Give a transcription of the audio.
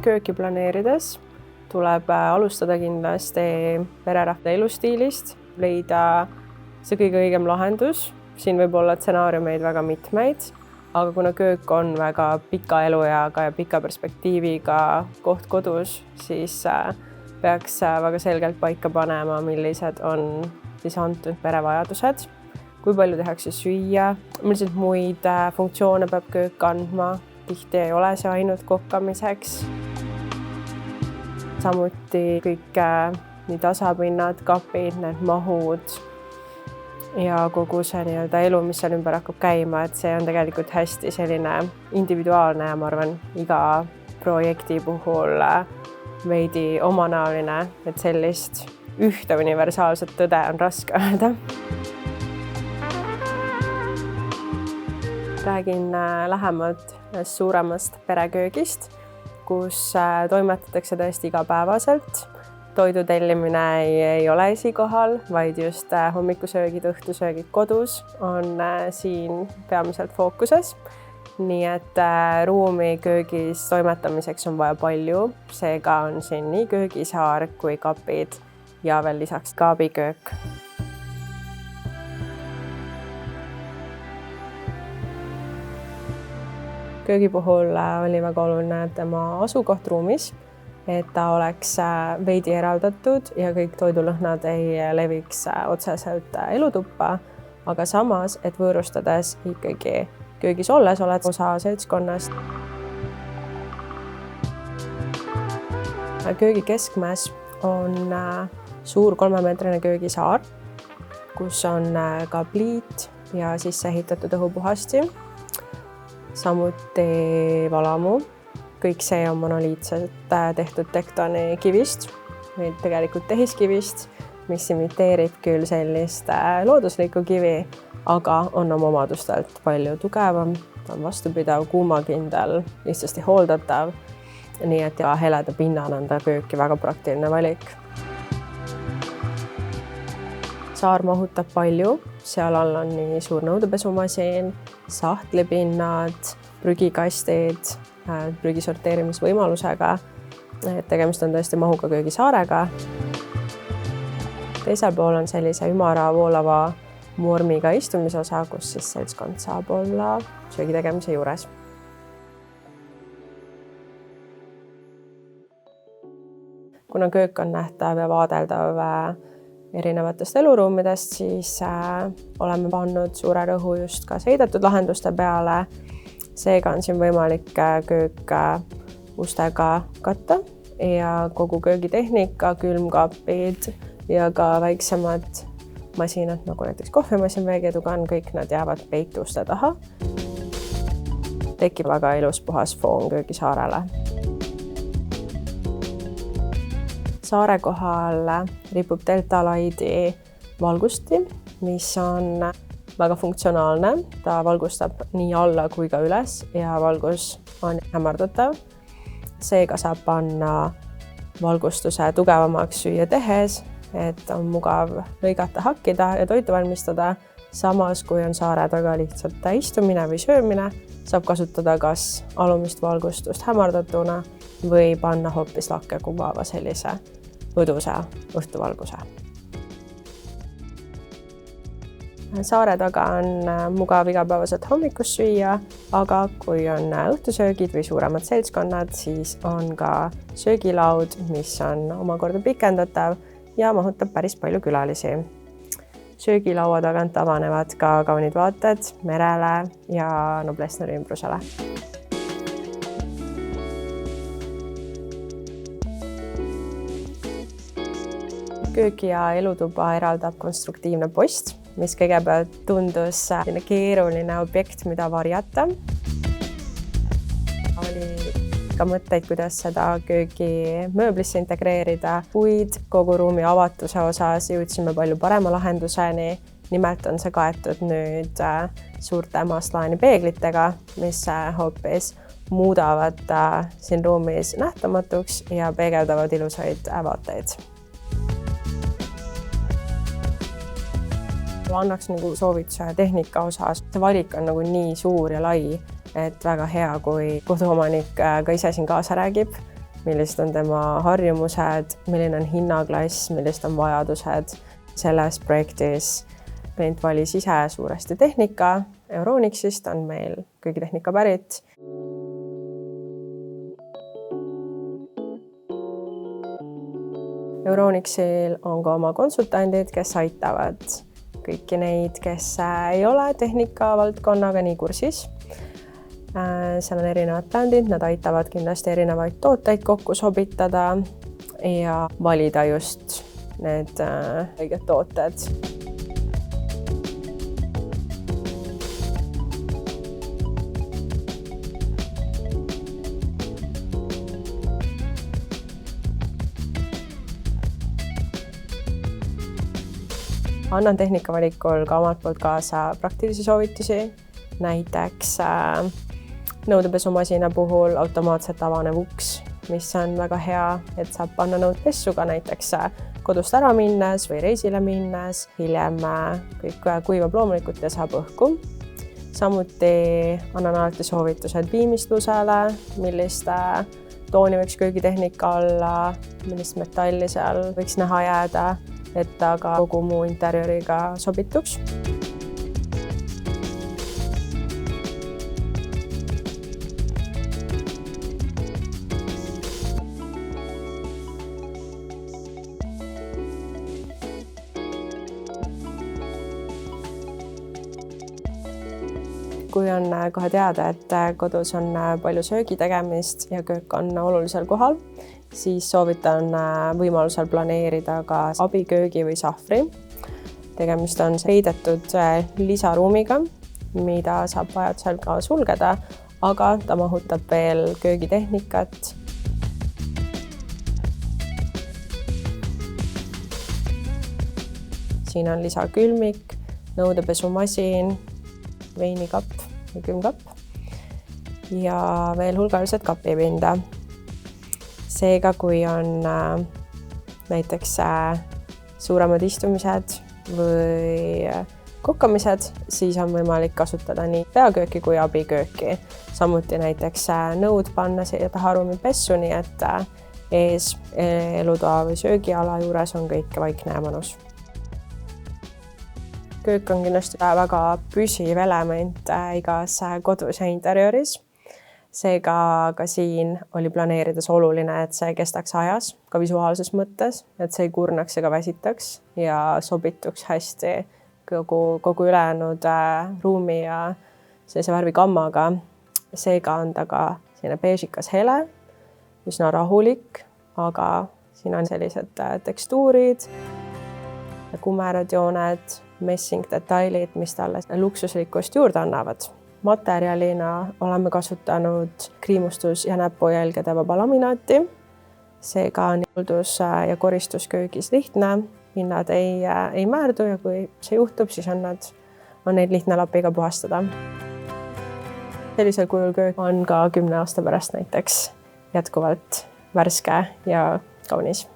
kööki planeerides tuleb alustada kindlasti pererahva elustiilist, leida see kõige õigem lahendus. Siin võib olla stsenaariumeid väga mitmeid, aga kuna köök on väga pika elueaga ja pika perspektiiviga koht kodus, siis peaks väga selgelt paika panema, millised on siis antud perevajadused, kui palju tehakse süüa, milliseid muid funktsioone peab köök kandma. Tihti ei ole see ainult kokkamiseks. Samuti kõik nii tasapinnad, kapid, need mahud ja kogu see elu, mis seal ümber hakkab käima, et see on tegelikult hästi selline individuaalne ja ma arvan, iga projekti puhul veidi omanäoline, et sellist ühte universaalset tõde on raske öelda. Räägin lähemalt suuremast pereköögist, kus toimetatakse tõesti igapäevaselt. Toidu tellimine ei ole esikohal, vaid just hommikusöögid, õhtusöögid kodus on siin peamiselt fookuses. Nii et ruumi köögis toimetamiseks on vaja palju. Seega on siin nii köögisaar kui kapid ja veel lisaks kaabiköök. Köögi puhul oli väga oluline tema asukoht ruumis, et ta oleks veidi eraldatud ja kõik toidulõhnad ei leviks otseselt elutuppa, aga samas, et võõrustades ikkagi köögis olles oled osa seltskonnast. Köögi keskmes on suur 3-meetrine köögisaar, kus on ka pliit ja sisse ehitatud õhupuhasti. Samuti valamu. Kõik see on monoliitselt tehtud tektoni kivist või tegelikult tehiskivist, mis imiteerib küll sellist looduslikku kivi, aga on oma omadustelt palju tugevam, ta on vastupidav, kuumakindel, lihtsasti hooldatav, nii et ja heleda pinnana on ta kööki väga praktiline valik. Saar mahutab palju, seal all on nii suur nõudepesumasin, sahtlipinnad, prügikastid, prügi sorteerimisvõimalusega. Tegemist on tõesti mahuga köögisaarega. Teisel pool on sellise ümara voolava vormiga istumisosa, kus siis seltskond saab olla söögi tegemise juures. Kuna köök on nähtav ja vaadeldav erinevatest eluruumidest, siis oleme pannud suure rõhu just ka seidetud lahenduste peale. Seega on siin võimalik köök ustega katta ja kogu köögitehnika, külmkapid ja ka väiksemad masinad, nagu näiteks kohvimasin, veekeedukann, kõik nad jäävad peituste taha. Tekib väga ilus puhas foon köögisaarele. Saare kohal ripub Delta Lighti valgusti, mis on väga funktsionaalne. Ta valgustab nii alla kui ka üles ja valgus on hämardatav. Seega saab panna valgustuse tugevamaks süüa tehes, et on mugav lõigata, hakkida ja toitu valmistada. Samas, kui on saare taga lihtsalt istumine või söömine, saab kasutada kas alumist valgustust hämardatuna või panna hoopis lakke kuvava sellise õdusa õhtuvalguse. Saare taga on mugav igapäevaselt hommikus süüa, aga kui on õhtusöögid või suuremad seltskonnad, siis on ka söögilaud, mis on omakorda pikendatav ja mahutab päris palju külalisi. Söögilaua tagant avanevad ka kaunid vaated merele ja Noblessneri ümbrusele. Kööki ja elutuba eraldab konstruktiivne post, mis kõigepealt tundus keeruline objekt, mida varjata. Oli ka mõtteid, kuidas seda köögi mööblisse integreerida, kuid kogu ruumi avatuse osas jõudsime palju parema lahenduseni. Nimelt on see kaetud nüüd suurte maastlaani peeglitega, mis hoopis muudavad siin ruumis nähtamatuks ja peegeldavad ilusaid vaateid. Annaks soovituse tehnika osas. See valik on nii suur ja lai, et väga hea, kui koduomanik ka ise siin kaasa räägib. millised on tema harjumused, milline on hinnaklass, millised on vajadused selles projektis. Klient valis ise suuresti tehnika, Euronixist on meil köögitehnika pärit. Euronixil on ka oma konsultandid, kes aitavad kõiki neid, kes ei ole tehnikavaldkonnaga nii kursis. Seal on erinevad brändid, nad aitavad kindlasti erinevaid tooteid kokku sobitada ja valida just need õiged tooted. Annan tehnikavalikul ka omalt poolt kaasa praktilisi soovitusi, näiteks nõudepesumasina puhul automaatselt avanev uks, mis on väga hea, et saab panna nõud pessu ka näiteks kodust ära minnes või reisile minnes. Hiljem kõik kuivab loomulikult ja saab õhku. Samuti annan alati soovitused viimistlusele, millist tooni võiks köögitehnika olla, millist metalli seal võiks näha jääda, et ta ka kogu muu interjööriga sobituks. Kui on kohe teada, et kodus on palju söögi tegemist ja köök on olulisel kohal, siis soovitan võimalusel planeerida ka abiköögi või sahvri. Tegemist on heidetud lisaruumiga, mida saab vajadusel ka sulgeda, aga ta mahutab veel köögitehnikat. Siin on lisakülmik, nõudepesumasin, veinikapp või külmkapp ja veel hulgaliselt kapipinda. Seega, kui on näiteks suuremad istumised või kokkamised, siis on võimalik kasutada nii peakööki kui abikööki. Samuti näiteks nõud panna siia taharuumi pessu, nii et ees elutoa või söögiala juures on kõik vaikne ja mõnus. Köök on kindlasti väga püsiv element igas kodus ja interjööris. Seega ka siin oli planeerides oluline, et see kestaks ajas, ka visuaalses mõttes, et see ei kurnaks ega väsitaks ja sobituks hästi kogu ülejäänud ruumi ja sellise värvigammaga. Seega on ta ka selline beežikas hele, üsna rahulik, aga siin on sellised tekstuurid, kumerad jooned, messingdetailid, mis talle luksuslikkust juurde annavad. Materjalina oleme kasutanud kriimustus- ja näpujälgede vaba laminaati. Seega on hooldus ja koristus köögis lihtne, pinnad ei määrdu ja kui see juhtub, siis on neid lihtne lapiga puhastada. Sellisel kujul köök on ka 10 aasta pärast näiteks jätkuvalt värske ja kaunis.